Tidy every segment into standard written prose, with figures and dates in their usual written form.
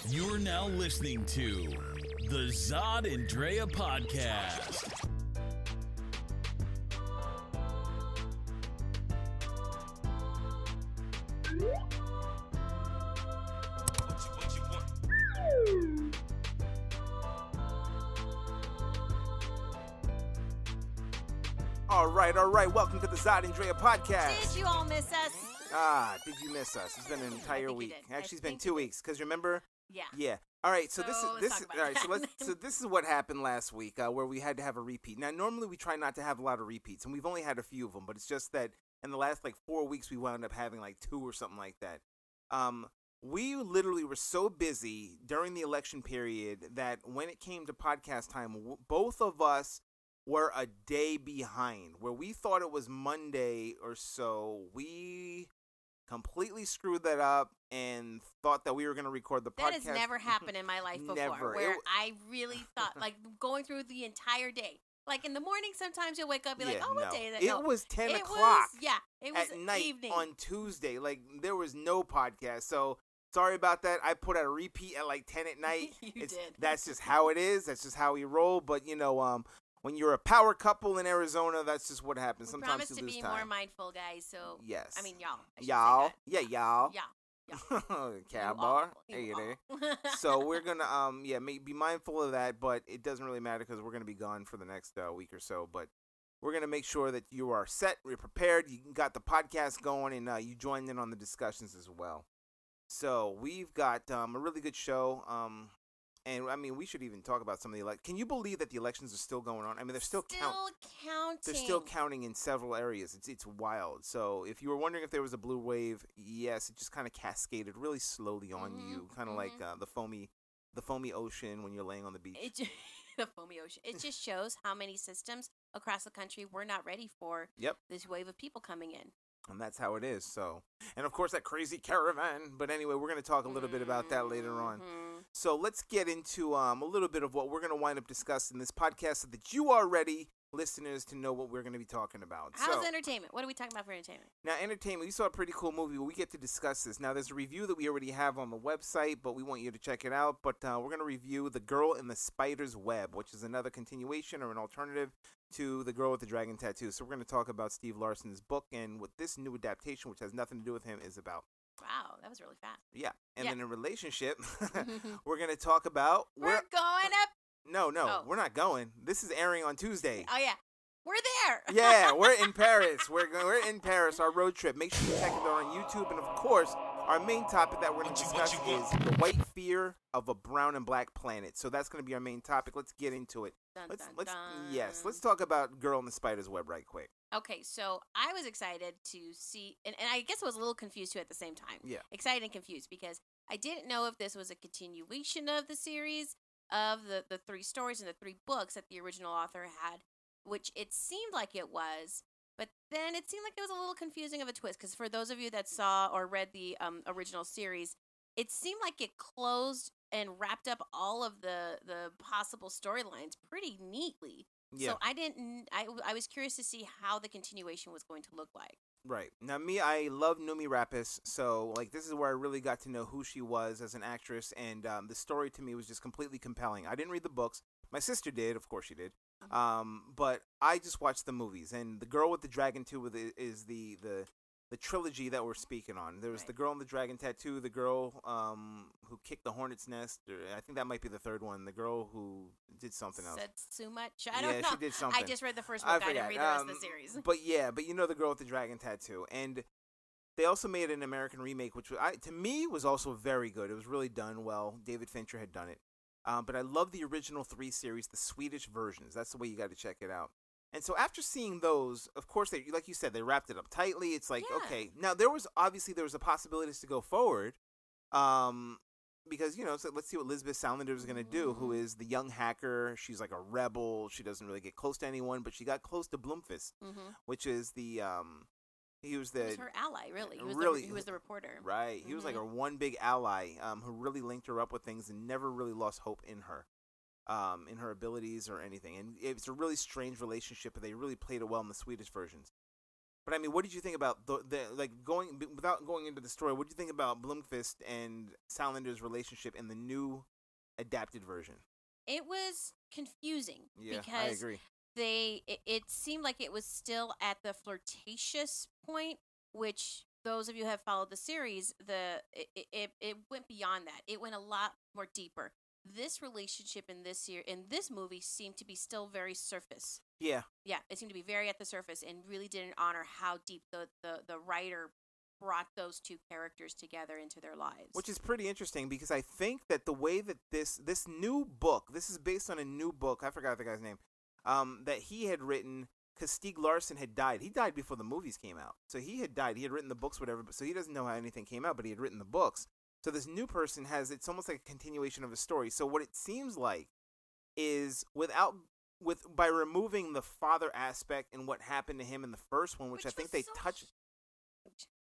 You're now listening to the Zod and Drea podcast. All right. Welcome to the Zod and Drea podcast. Did you all miss us? Did you miss us? It's been an entire week. you did. Actually, it's been 2 weeks. Because remember? Yeah. Yeah. All right. So let's talk about all right. that. So this is what happened last week, where we had to have a repeat. Now, normally we try not to have a lot of repeats, and we've only had a few of them. But it's just that in the last 4 weeks, we wound up having 2 or something like that. We literally were so busy during the election period that when it came to podcast time, both of us were a day behind. Where we thought it was Monday or so, we completely screwed that up and thought that we were going to record the podcast. That has never happened in my life before. Never. Where I really thought, going through the entire day. In the morning, sometimes you'll wake up and be what day is it? It was 10 o'clock. It was at night evening. on Tuesday. There was no podcast. So sorry about that. I put out a repeat at 10 at night. You did. That's just how it is. That's just how we roll. But when you're a power couple in Arizona, that's just what happens. Sometimes promise you to lose be time. more mindful, guys. So yes. I mean, y'all. Y'all. Yeah, Y'all. Yeah. Cab bar. Hey there. So we're gonna be mindful of that, but it doesn't really matter because we're gonna be gone for the next week or so. But we're gonna make sure that you are set, you're prepared, you got the podcast going, and you joined in on the discussions as well. So we've got a really good show. And I mean, we should even talk about some of the elections. Can you believe that the elections are still going on? I mean, they're still counting. They're still counting in several areas. It's wild. So if you were wondering if there was a blue wave, yes, it just kind of cascaded really slowly on you, kind of like the foamy ocean when you're laying on the beach. The foamy ocean. It just shows how many systems across the country we're not ready for. Yep. This wave of people coming in. And that's how it is. So, and of course that crazy caravan. But anyway, we're going to talk a little bit about that later on. So let's get into a little bit of what we're going to wind up discussing in this podcast so that you are ready, listeners, to know what we're going to be talking about. How's entertainment? What are we talking about for entertainment? Now, entertainment, we saw a pretty cool movie, but we get to discuss this. Now, there's a review that we already have on the website, but we want you to check it out. But we're going to review The Girl in the Spider's Web, which is another continuation or an alternative to The Girl with the Dragon Tattoo. So we're going to talk about Steve Larson's book and what this new adaptation, which has nothing to do with him, is about. Wow, that was really fast. Yeah. And then in relationship, we're going to talk about... We're going up. No, we're not going. This is airing on Tuesday. Oh, yeah. We're there. Yeah, we're in Paris. We're in Paris, our road trip. Make sure you check it out on YouTube. And, of course, our main topic that we're going to discuss is the white fear of a brown and black planet. So that's going to be our main topic. Let's get into it. Let's talk about Girl in the Spider's Web right quick. Okay, so I was excited to see, and I guess I was a little confused too at the same time. Yeah. Excited and confused because I didn't know if this was a continuation of the series of the 3 stories and the 3 books that the original author had, which it seemed like it was, but then it seemed like it was a little confusing of a twist because for those of you that saw or read the original series, it seemed like it closed and wrapped up all of the possible storylines pretty neatly. Yeah. So I was curious to see how the continuation was going to look like. Right. Now, I love Noomi Rapace, so, this is where I really got to know who she was as an actress, and the story to me was just completely compelling. I didn't read the books. My sister did. Of course she did. But I just watched the movies, and The Girl with the Dragon Tattoo is the trilogy that we're speaking on. There was The Girl in the Dragon Tattoo, the girl who kicked the hornet's nest, or I think that might be the third one, the girl who did something else. Said too much? I don't know. Yeah, she did something. I just read the first book. I didn't read the rest of the series. But you know The Girl with the Dragon Tattoo. And they also made an American remake, which to me was also very good. It was really done well. David Fincher had done it. But I love the original 3 series, the Swedish versions. That's the way you got to check it out. And so after seeing those, of course, they, like you said, they wrapped it up tightly. It's okay. Now, there was a possibility to go forward because, so let's see what Lisbeth Salander is going to do, who is the young hacker. She's like a rebel. She doesn't really get close to anyone, but she got close to Blomkvist, which is he was her ally, really. He was the reporter. Right. He was like her one big ally who really linked her up with things and never really lost hope in her abilities or anything. And it's a really strange relationship, but they really played it well in the Swedish versions. But I mean, what did you think about the like going without going into the story? What did you think about Blomkvist and Salander's relationship in the new adapted version? It was confusing Yeah, I because agree. it seemed like it was still at the flirtatious point, which those of you who have followed the series, it went beyond that. It went a lot more deeper. This relationship in this movie seemed to be still very surface. Yeah. Yeah, it seemed to be very at the surface and really didn't honor how deep the writer brought those two characters together into their lives. Which is pretty interesting because I think that the way that this new book, this is based on a new book, I forgot the guy's name, that he had written because Stieg Larsson had died. He died before the movies came out. So he had died. He had written the books, whatever, but so he doesn't know how anything came out, but he had written the books. So this new person it's almost like a continuation of a story. So what it seems like is by removing the father aspect and what happened to him in the first one, which I think they touched.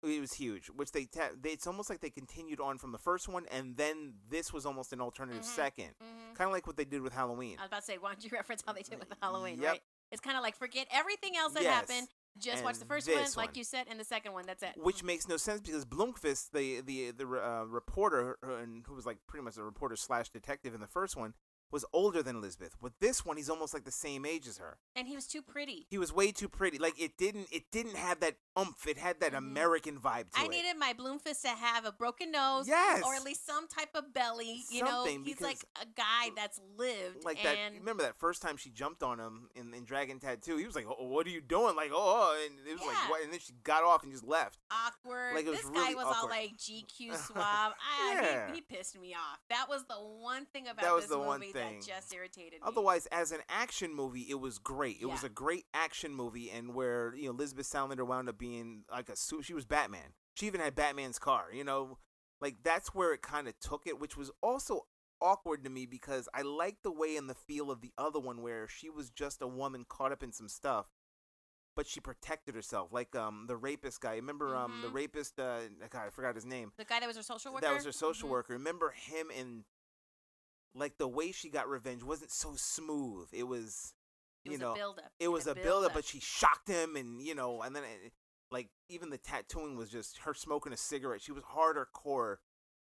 It was huge, which it's almost like they continued on from the first one, and then this was almost an alternative second. Kind of like what they did with Halloween. I was about to say, why don't you reference how they did with Halloween, Yep. right? It's kind of like forget everything else that happened. Just watch the first one, like you said, and the second one. That's it. Which makes no sense because Blomkvist, the reporter, and who was like pretty much a reporter / detective in the first one, was older than Elizabeth. With this one, he's almost like the same age as her. And he was too pretty. He was way too pretty. Like it didn't have that oomph. It had that American vibe to it. I needed my Bloomfist to have a broken nose, yes, or at least some type of belly. You know, he's like a guy that's lived. Like that. Remember that first time she jumped on him in Dragon Tattoo? He was like, "Oh, what are you doing?" Like, and it was like, "What?" And then she got off and just left. Awkward. Like, this really guy was awkward. all like GQ suave. He pissed me off. That was the one thing about this movie that just irritated me. Otherwise, as an action movie, it was great. It was a great action movie, and where Elizabeth Salander wound up being like she was Batman. She even had Batman's car. Like that's where it kind of took it, which was also awkward to me because I liked the way and the feel of the other one where she was just a woman caught up in some stuff, but she protected herself. Like the rapist guy. Remember the rapist? God, I forgot his name. The guy that was her social worker. That was her social worker. Remember him in. Like the way she got revenge wasn't so smooth. It was a buildup. It was a buildup, but she shocked him, and and then like even the tattooing was just her smoking a cigarette. She was harder core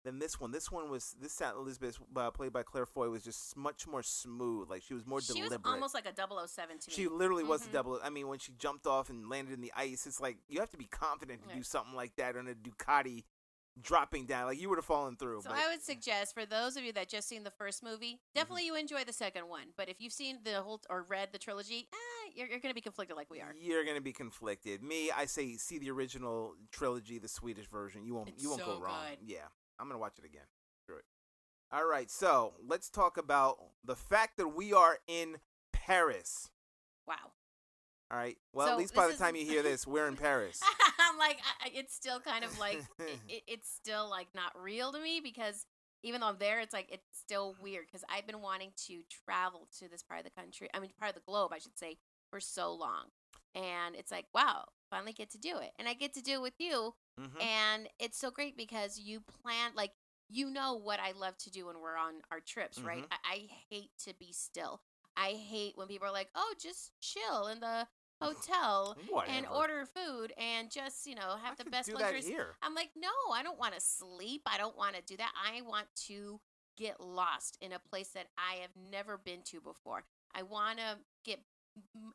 than this one. This Elizabeth played by Claire Foy was just much more smooth. Like she was more deliberate. She was almost like a 007 to me. She literally was a double. I mean, when she jumped off and landed in the ice, it's like you have to be confident to do something like that on a Ducati. Dropping down, like you would have fallen through. So I would suggest for those of you that just seen the first movie, definitely you enjoy the second one. But if you've seen the whole or read the trilogy, you're going to be conflicted like we are. You're going to be conflicted. Me, I say see the original trilogy, the Swedish version. You won't go wrong. Good. Yeah, I'm going to watch it again. Screw it. All right, so let's talk about the fact that we are in Paris. Wow. All right. Well, at least by the time you hear this, we're in Paris. I'm like, it's still kind of like, it's still like not real to me because even though I'm there, it's like, it's still weird because I've been wanting to travel to this part of the country, part of the globe, I should say, for so long. And it's like, wow, finally get to do it. And I get to do it with you. And it's so great because you plan, like, what I love to do when we're on our trips, right? I hate to be still. I hate when people are like, oh, just chill in the hotel and order food and just, have the best luxuries. I'm like, no, I don't want to sleep. I don't want to do that. I want to get lost in a place that I have never been to before. I want to get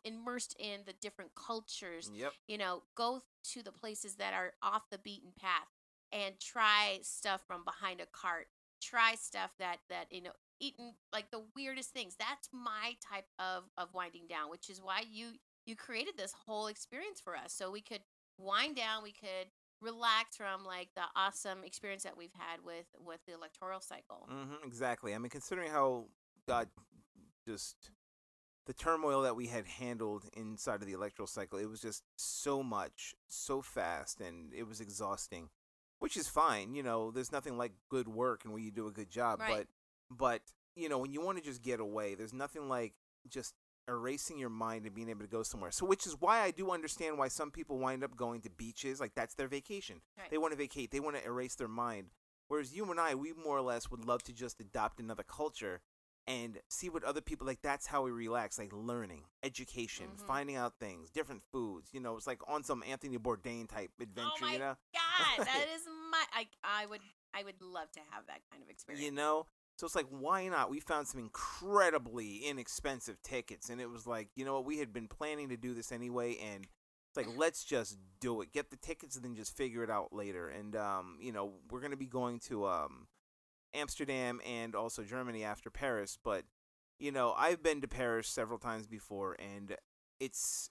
immersed in the different cultures, go to the places that are off the beaten path and try stuff from behind a cart, try stuff that eaten like the weirdest things. That's my type of winding down, which is why you created this whole experience for us. So we could wind down, we could relax from like the awesome experience that we've had with the electoral cycle. Exactly. I mean, considering how just the turmoil that we had handled inside of the electoral cycle, it was just so much, so fast, and it was exhausting, which is fine. There's nothing like good work and when you do a good job, right. But when you want to just get away, there's nothing like just erasing your mind and being able to go somewhere. So, which is why I do understand why some people wind up going to beaches. Like, that's their vacation. Right. They want to vacate. They want to erase their mind. Whereas you and I, we more or less would love to just adopt another culture and see what other people like. That's how we relax, like learning, education, finding out things, different foods. You know, it's like on some Anthony Bourdain type adventure. Oh my you know, God, that is I would love to have that kind of experience. you know. So it's like, why not? We found some incredibly inexpensive tickets, and it was like, you know what? We had been planning to do this anyway, and it's like, let's just do it. Get the tickets, and then just figure it out later. And you know, we're gonna be going to Amsterdam and also Germany after Paris, but you know, I've been to Paris several times before, and it's,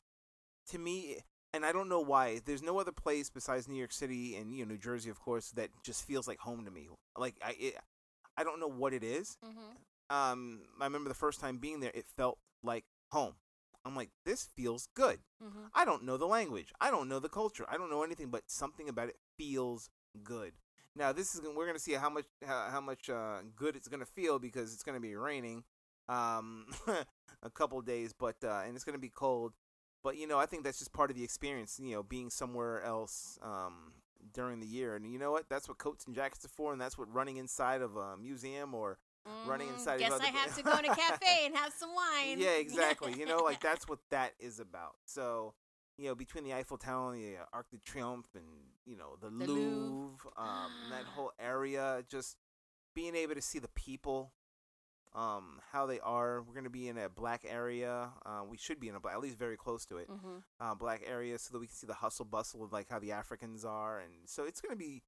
to me, and I don't know why, there's no other place besides New York City and, you know, New Jersey, of course, that just feels like home to me. Like I don't know what it is. I remember the first time being there, it felt like home. I'm like, this feels good. I don't know the language, I don't know the culture, I don't know anything, but something about it feels good. Now we're gonna see how much good it's gonna feel, because it's gonna be raining a couple days, but and it's gonna be cold. But you know, I think that's just part of the experience. You know, being somewhere else during the year, and you know what? That's what coats and jackets are for, and that's what running inside of a museum or running inside. Guess I have to go in a cafe and have some wine. Yeah, exactly. You know, like that's what that is about. So, you know, between the Eiffel Tower and the Arc de Triomphe and, you know, the Louvre, that whole area, just being able to see the people, how they are. We're going to be in a black area. We should be in at least very close to it. Black area, so that we can see the hustle bustle of like how the Africans are. And so it's going to be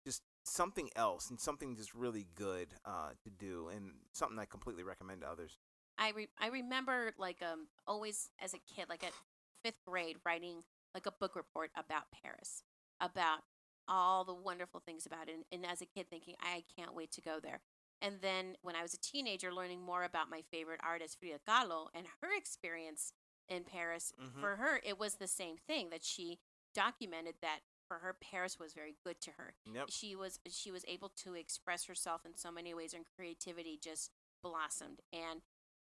just something else, and something just really good to do, and something I completely recommend to others. I remember like always as a kid, like at 5th grade, writing like a book report about Paris, about all the wonderful things about it, and as a kid thinking, I can't wait to go there. And then when I was a teenager, learning more about my favorite artist, Frida Kahlo, and her experience in Paris, for her, it was the same thing, that she documented that for her, Paris was very good to her. She was able to express herself in so many ways, and creativity just blossomed. And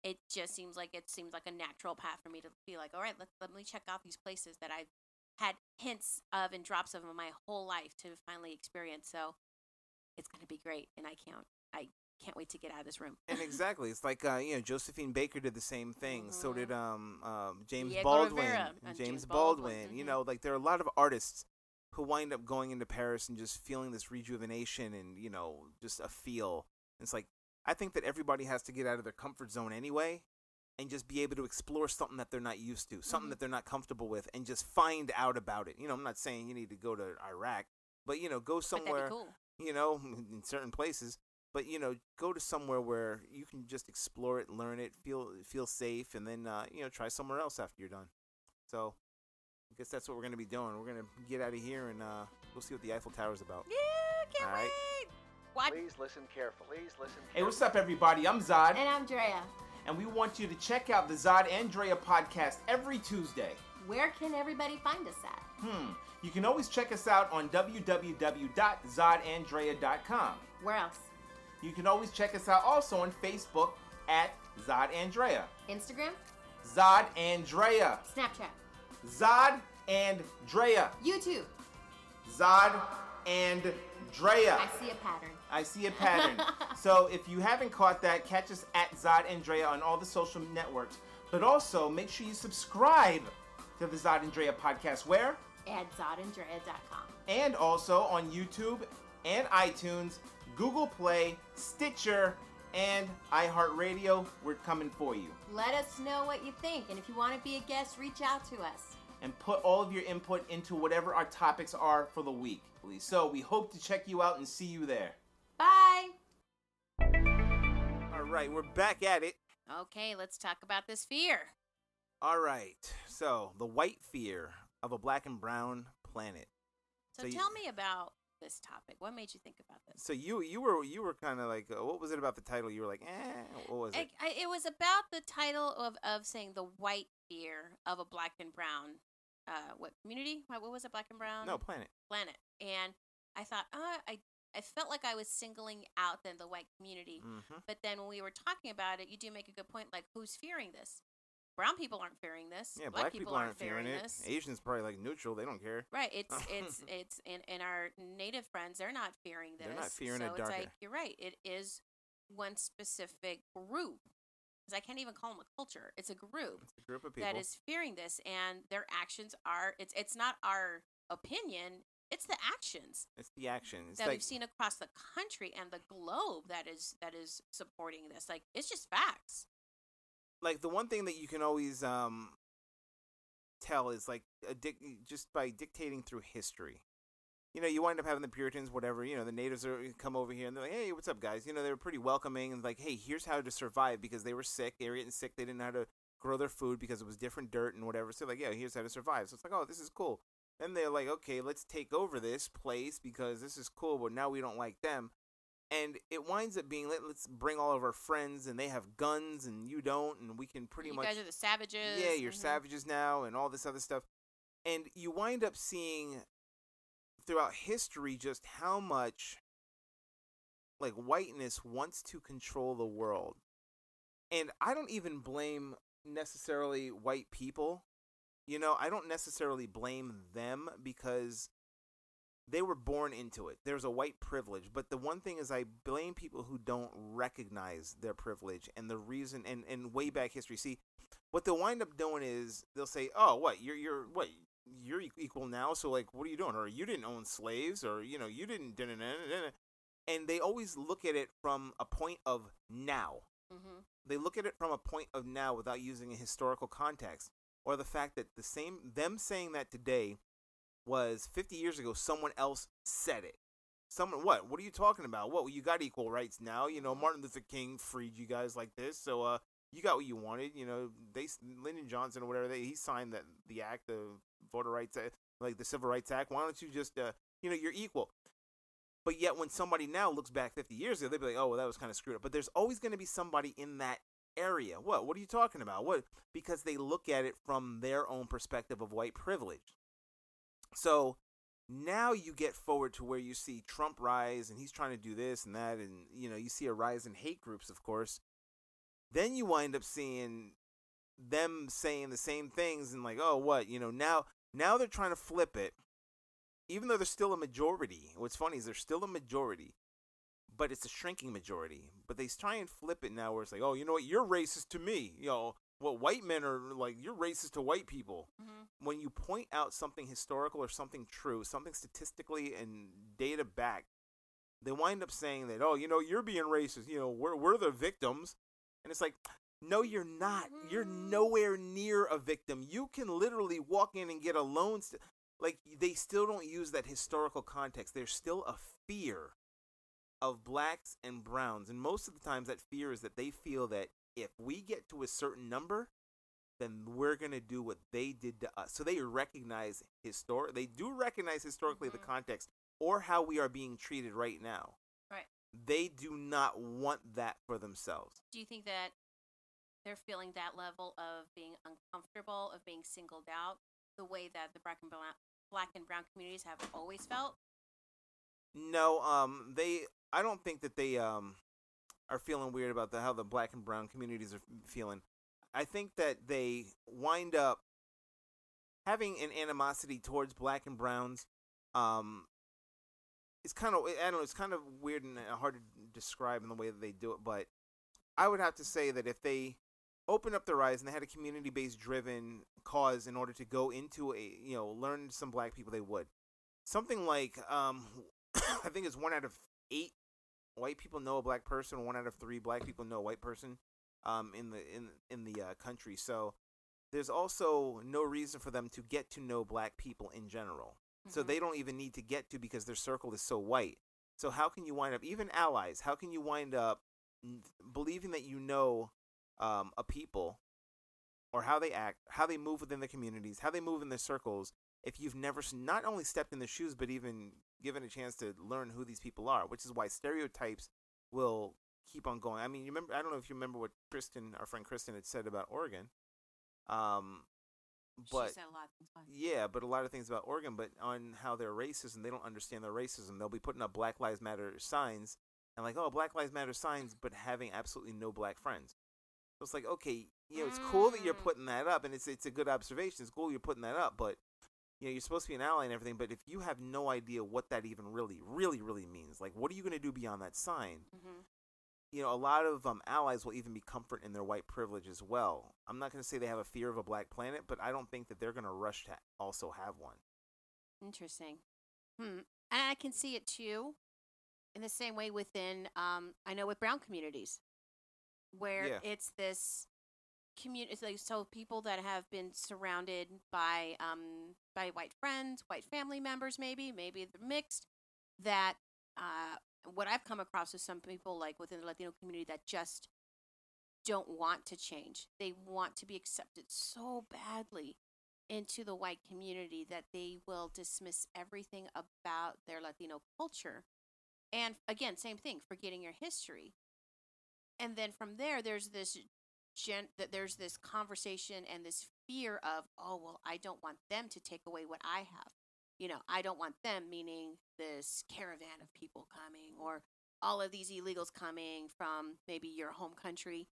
it just seems like a natural path for me to be like, all right, let me check out these places that I've had hints of and drops of in my whole life to finally experience. So it's going to be great, and I can't wait to get out of this room. And exactly, it's like you know, Josephine Baker did the same thing. So did James Diego Baldwin. Rivera, James Baldwin. You know, like there are a lot of artists who wind up going into Paris and just feeling this rejuvenation and, you know, just a feel. It's like, I think that everybody has to get out of their comfort zone anyway, and just be able to explore something that they're not used to, something that they're not comfortable with, and just find out about it. You know, I'm not saying you need to go to Iraq, but, you know, go somewhere, cool. You know, in certain places, but, you know, go to somewhere where you can just explore it, learn it, feel safe, and then, you know, try somewhere else after you're done. So I guess that's what we're going to be doing. We're going to get out of here, and we'll see what the Eiffel Tower is about. Yeah, can't wait. What? Please listen carefully. Hey, what's up, everybody? I'm Zod. And I'm Drea. And we want you to check out the Zod and Drea podcast every Tuesday. Where can everybody find us at? You can always check us out on www.zodanddrea.com. Where else? You can always check us out also on Facebook at Zod and Drea. Instagram? Zod and Drea. Snapchat? Zod and Drea. YouTube? Zod and Drea. I see a pattern. So if you haven't caught that, catch us at Zod and Drea on all the social networks. But also, make sure you subscribe to the Zod and Drea podcast. Where? At zodanddrea.com. And also on YouTube and iTunes, Google Play, Stitcher, and iHeartRadio. We're coming for you. Let us know what you think. And if you want to be a guest, reach out to us. And put all of your input into whatever our topics are for the week. So we hope to check you out and see you there. Bye. All right, we're back at it. Okay, let's talk about this fear. All right, so the white fear of a black and brown planet. So tell me about this topic. What made you think about this? So you were kind of like, what was it about the title? You were like, what was it? It was about the title of saying the white fear of a black and brown, what community? What was it? Black and brown? No, planet. Planet. And I thought, I felt like I was singling out then the white community. But then when we were talking about it, you do make a good point. Like, who's fearing this? Brown people aren't fearing this. Yeah, black people aren't fearing this. Asians probably like neutral. They don't care. Right. It's and our native friends, they're not fearing this. They're not fearing it So darker. it's like, you're right. It is one specific group, because I can't even call them a culture. It's a group. It's a group of people That is fearing this, and their actions are. It's not our opinion. It's the actions. It's the action. It's that like, we've seen across the country and the globe that is supporting this. Like, it's just facts. like the one thing that you can always tell is like just by dictating through history. You wind up having the Puritans, whatever. The natives come over here and they're like, "Hey, what's up, guys?" They were pretty welcoming and like, "Hey, here's how to survive," because they were sick. They were getting sick. They didn't know how to grow their food because it was different dirt and whatever. So like, yeah, here's how to survive. So it's like, oh, this is cool. Then they're like, okay, let's take over this place because this is cool, but now we don't like them. And it winds up being, let's bring all of our friends, and they have guns, and you don't, and we can pretty You much... guys are the savages. Yeah, you're savages now, and all this other stuff. And you wind up seeing throughout history just how much, like, whiteness wants to control the world. And I don't even blame necessarily white people. I don't necessarily blame them because they were born into it. There's a white privilege. But the one thing is I blame people who don't recognize their privilege and the reason and way back history. See, what they'll wind up doing is they'll say, "Oh, what? You're equal now, so like what are you doing? Or you didn't own slaves, or you didn't." And they always look at it from a point of now. Mm-hmm. They look at it from a point of now without using a historical context. Or the fact that them saying that today was 50 years ago, someone else said it. What are you talking about? What, you got equal rights now? Martin Luther King freed you guys like this, so you got what you wanted. Lyndon Johnson or whatever, he signed the act, the voter rights, like the Civil Rights Act. Why don't you just, you're equal. But yet when somebody now looks back 50 years ago, they'd be like, oh, well, that was kind of screwed up. But there's always going to be somebody in that area. What are you talking about? What? Because they look at it from their own perspective of white privilege. So now you get forward to where you see Trump rise and he's trying to do this and that, and you see a rise in hate groups, of course. Then you wind up seeing them saying the same things and like, oh, what? Now they're trying to flip it, even though they're still a majority. What's funny is they're still a majority, but it's a shrinking majority. But they try and flip it now where it's like, oh, you know what, you're racist to me. What white men are like, you're racist to white people. Mm-hmm. When you point out something historical or something true, something statistically and data backed, they wind up saying that, oh, you're being racist. We're the victims. And it's like, no, you're not. You're nowhere near a victim. You can literally walk in and get a loan. Like, they still don't use that historical context. There's still a fear of blacks and browns, and most of the times that fear is that they feel that if we get to a certain number, then we're gonna do what they did to us. So they recognize they do recognize historically the context or how we are being treated right now. Right. They do not want that for themselves. Do you think that they're feeling that level of being uncomfortable, of being singled out, the way that the black and brown communities have always felt? No, I don't think that they are feeling weird about how the black and brown communities are feeling. I think that they wind up having an animosity towards black and browns. It's kind of, I don't know, it's kind of weird and hard to describe in the way that they do it, but I would have to say that if they opened up their eyes and they had a community-based driven cause in order to go into learn some black people, they would. Something like, I think it's 1 out of 8 white people know a black person, 1 out of 3 black people know a white person in the country. So there's also no reason for them to get to know black people in general. Mm-hmm. So they don't even need to get to, because their circle is so white. So how can you wind up, even allies, how can you wind up believing that a people or how they act, how they move within the communities, how they move in their circles, if you've never not only stepped in their shoes, but even given a chance to learn who these people are, which is why stereotypes will keep on going. I mean, I don't know if you remember what our friend Kristen had said about Oregon. But she said a lot of things. Yeah, but a lot of things about Oregon, but on how they're racist and they don't understand their racism. They'll be putting up Black Lives Matter signs and like, oh, Black Lives Matter signs, but having absolutely no black friends. So it's like, okay, it's cool that you're putting that up, and it's a good observation. It's cool you're putting that up, but you're supposed to be an ally and everything. But if you have no idea what that even really, really, really means, like, what are you going to do beyond that sign? Mm-hmm. a lot of allies will even be comfort in their white privilege as well. I'm not going to say they have a fear of a black planet, but I don't think that they're going to rush to also have one. Interesting. And I can see it too in the same way within, I know with brown communities, where it's this community, like, so people that have been surrounded by white friends, white family members, maybe they're mixed, that what I've come across is some people like within the Latino community that just don't want to change. They want to be accepted so badly into the white community that they will dismiss everything about their Latino culture. And again, same thing, forgetting your history. And then from there, there's this conversation and this fear of, oh, well, I don't want them to take away what I have. I don't want them, meaning this caravan of people coming or all of these illegals coming from maybe your home country.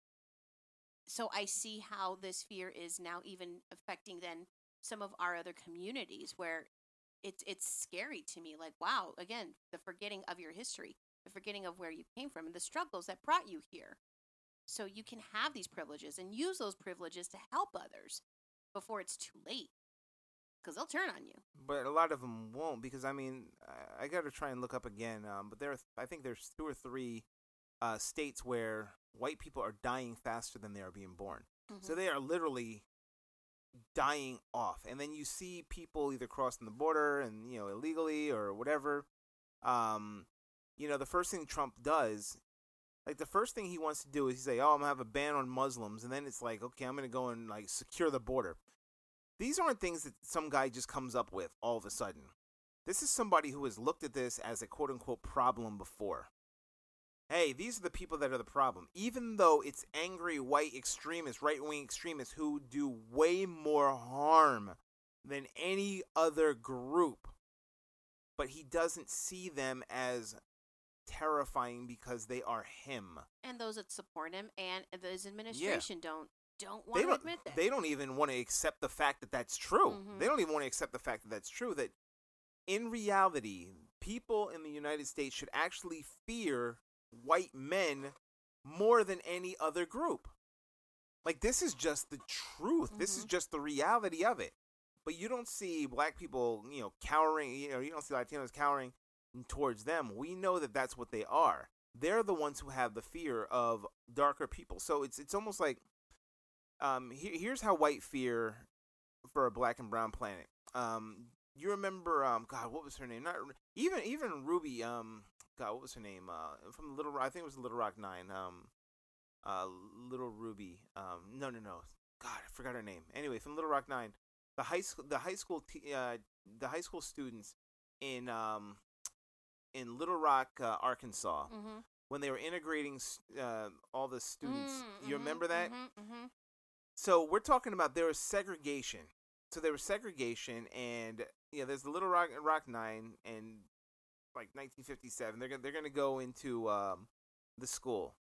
So I see how this fear is now even affecting then some of our other communities where it's scary to me. Like, wow, again, the forgetting of your history, the forgetting of where you came from and the struggles that brought you here. So you can have these privileges and use those privileges to help others before it's too late. Because they'll turn on you. But a lot of them won't, because, I mean, I got to try and look up again. But I think there's 2 or 3 states where white people are dying faster than they are being born. Mm-hmm. So they are literally dying off. And then you see people either crossing the border and, illegally or whatever. The first thing Trump does, like, the first thing he wants to do is he say, oh, I'm going to have a ban on Muslims. And then it's like, okay, I'm going to go and, like, secure the border. These aren't things that some guy just comes up with all of a sudden. This is somebody who has looked at this as a quote-unquote problem before. Hey, these are the people that are the problem. Even though it's angry white extremists, right-wing extremists who do way more harm than any other group. But he doesn't see them as terrifying because they are him. And those that support him and his administration don't want to admit that. They don't even want to accept the fact that that's true. Mm-hmm. They don't even want to accept the fact that that's true. That in reality, people in the United States should actually fear white men more than any other group. Like, this is just the truth. Mm-hmm. This is just the reality of it. But you don't see black people, cowering. You don't see Latinos cowering towards them. We know that that's what they are. They're the ones who have the fear of darker people. So it's almost like, here's how white fear for a black and brown planet. You remember, God, what was her name? Not even Ruby. God, what was her name? From Little Rock, I think it was Little Rock 9. Little Ruby. No. God, I forgot her name. Anyway, from Little Rock 9, the high school students in Little Rock, Arkansas, mm-hmm. when they were integrating all the students. Mm-hmm. You remember that? Mm-hmm. Mm-hmm. So we're talking about there was segregation. So there was segregation, and there's the Little Rock 9, and like 1957, they're gonna go into the school.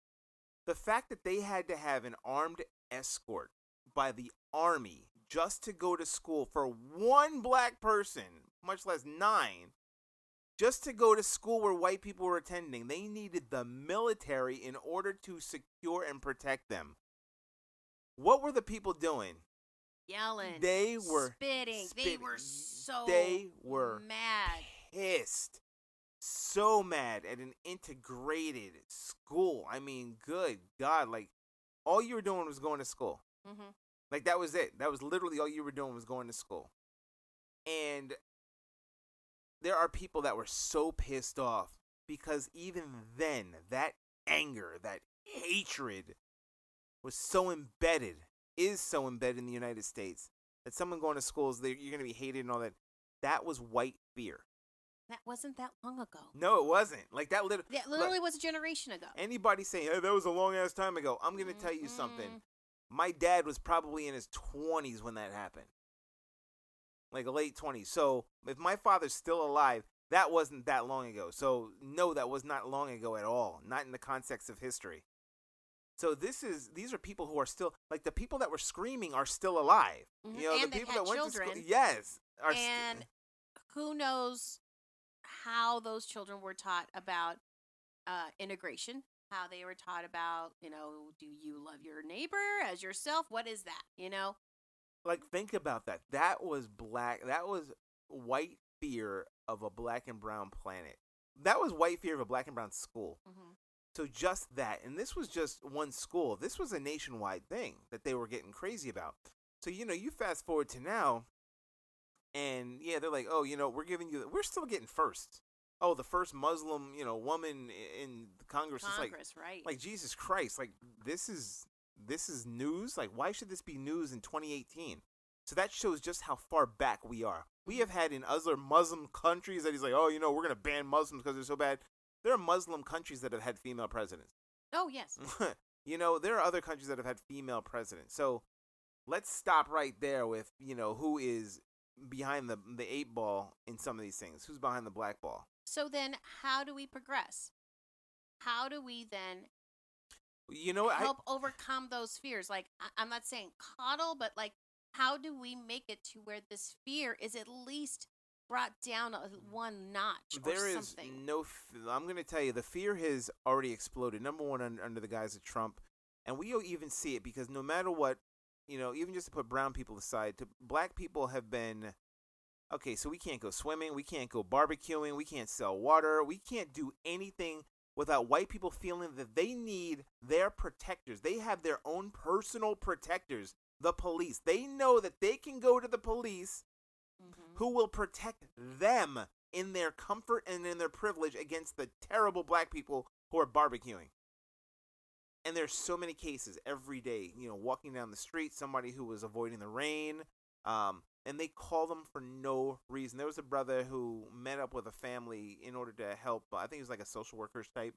The fact that they had to have an armed escort by the army just to go to school for one black person, much less 9, just to go to school where white people were attending, they needed the military in order to secure and protect them. What were the people doing? Yelling. They were spitting. They were so mad. Pissed. So mad at an integrated school. I mean, good God. Like, all you were doing was going to school. Mm-hmm. Like, that was it. That was literally all you were doing was going to school. And there are people that were so pissed off because even then, that anger, that hatred was so embedded, is so embedded in the United States that someone going to schools, you're going to be hated and all that. That was white fear. That wasn't that long ago. No, it wasn't. Like, that literally was a generation ago. Anybody saying, hey, that was a long-ass time ago, I'm going to tell you something. My dad was probably in his 20s when that happened. Like, late 20s. So, if my father's still alive, that wasn't that long ago. So, no, that was not long ago at all. Not in the context of history. So these are people who are still, like, the people that were screaming are still alive. Mm-hmm. And the people that went children, to school, yes. And who knows how those children were taught about integration, how they were taught about, do you love your neighbor as yourself? What is that? Like, think about that. That was white fear of a black and brown planet. That was white fear of a black and brown school. Mm-hmm. So just that. And this was just one school. This was a nationwide thing that they were getting crazy about. So, you fast forward to now, and yeah, they're like, oh, we're still getting first. Oh, the first Muslim, woman in the Congress. It's right. Like, Jesus Christ, like, this is news. Like, why should this be news in 2018? So that shows just how far back we are. We have had in other Muslim countries that he's like, oh, we're going to ban Muslims because they're so bad. There are Muslim countries that have had female presidents. Oh, yes. There are other countries that have had female presidents. So let's stop right there with, who is behind the 8 ball in some of these things. Who's behind the black ball? So then how do we progress? How do we then help overcome those fears? Like, I'm not saying coddle, but like, how do we make it to where this fear is at least brought down one notch or something? I'm going to tell you, the fear has already exploded. Number one, under the guise of Trump. And we'll even see it because no matter what, even just to put brown people aside, black people have been, okay, so we can't go swimming, we can't go barbecuing, we can't sell water, we can't do anything without white people feeling that they need their protectors. They have their own personal protectors, the police. They know that they can go to the police who will protect them in their comfort and in their privilege against the terrible black people who are barbecuing. And there's so many cases every day, walking down the street, somebody who was avoiding the rain, and they call them for no reason. There was a brother who met up with a family in order to help. I think he was like a social worker type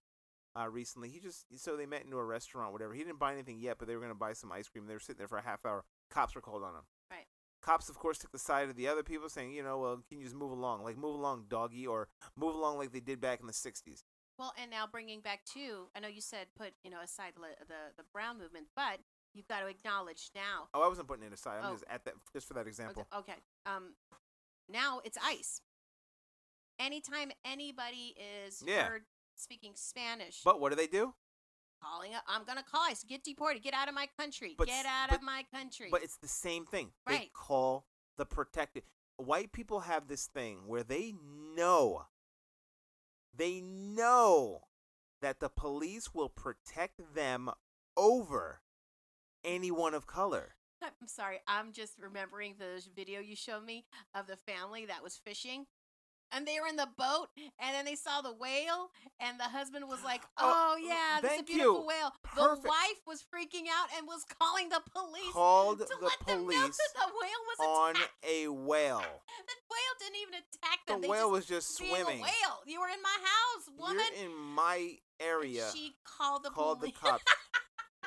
recently. So they met into a restaurant, whatever. He didn't buy anything yet, but they were going to buy some ice cream. They were sitting there for a half hour. Cops were called on them. Right. Cops, of course, took the side of the other people saying, well, can you just move along? Like, move along, doggy, or move along like they did back in the 60s. Well, and now bringing back to, I know you said put, aside the brown movement, but you've got to acknowledge now. Oh, I wasn't putting it aside. I'm just for that example. Okay. Now it's ICE. Anytime anybody is heard speaking Spanish. But what do? Calling up, I'm going to call ICE. Get deported. Get out of my country. Get out of my country. But it's the same thing. Right. They call the protected. White people have this thing where they know that the police will protect them over anyone of color. I'm sorry. I'm just remembering the video you showed me of the family that was fishing. And they were in the boat, and then they saw the whale, and the husband was like, oh yeah, this is a beautiful whale. Perfect. The wife was freaking out and was calling the police Called to the let them know police that the whale was on attacked. a whale. The whale didn't even attack them. The whale was just being swimming. A whale. You were in my house, woman. You're in my area. She called the the cops.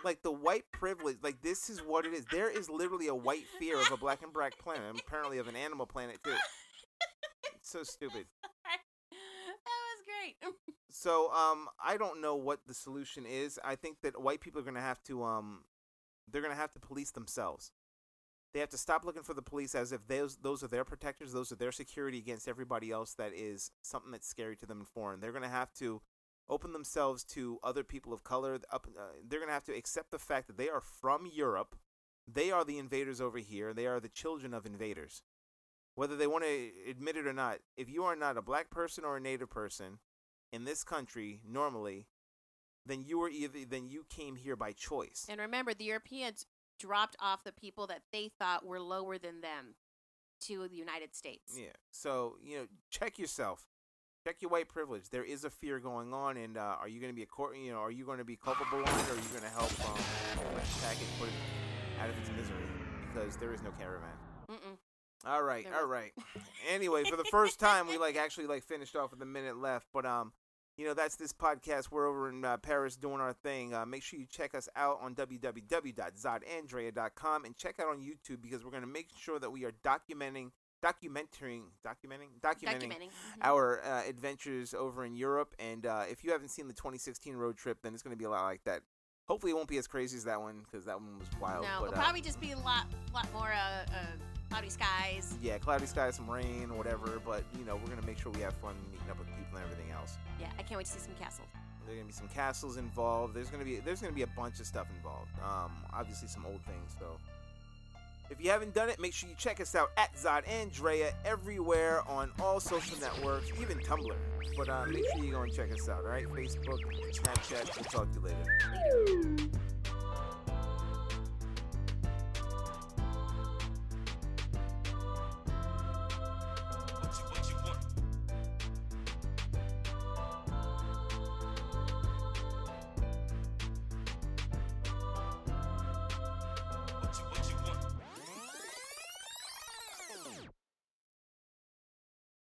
Like, the white privilege, like, this is what it is. There is literally a white fear of a black and black planet, and apparently of an animal planet, too. It's so stupid. That was great. So, I don't know what the solution is. I think that white people are going to have to, they're going to have to police themselves. They have to stop looking for the police as if those are their protectors, those are their security against everybody else that is something that's scary to them and foreign. They're going to have to open themselves to other people of color. They're going to have to accept the fact that they are from Europe. They are the invaders over here. They are the children of invaders. Whether they want to admit it or not, if you are not a black person or a native person in this country normally, then you came here by choice. And remember, the Europeans dropped off the people that they thought were lower than them to the United States. Yeah. So, check yourself. Check your white privilege. There is a fear going on, and are you going to be are you going to be culpable on it, or are you going to help attack it, put it out of its misery? Because there is no caravan. Mm-mm. All right. Anyway, for the first time, we actually finished off with a minute left. But that's this podcast. We're over in Paris doing our thing. Make sure you check us out on www.zodandrea.com and check out on YouTube because we're going to make sure that we are documenting our adventures over in Europe. And if you haven't seen the 2016 road trip, then it's going to be a lot like that. Hopefully it won't be as crazy as that one, because that one was wild. No, but, it'll probably just be a lot more cloudy skies. Yeah, cloudy skies, some rain or whatever, but, you know, we're going to make sure we have fun meeting up with people and everything else. Yeah, I can't wait to see some castles. There's going to be some castles involved. There's going to be a bunch of stuff involved. Obviously some old things, so. If you haven't done it, make sure you check us out at Zod and Drea everywhere on all social networks, even Tumblr. But make sure you go and check us out, all right? Facebook, Snapchat. We'll talk to you later. Later.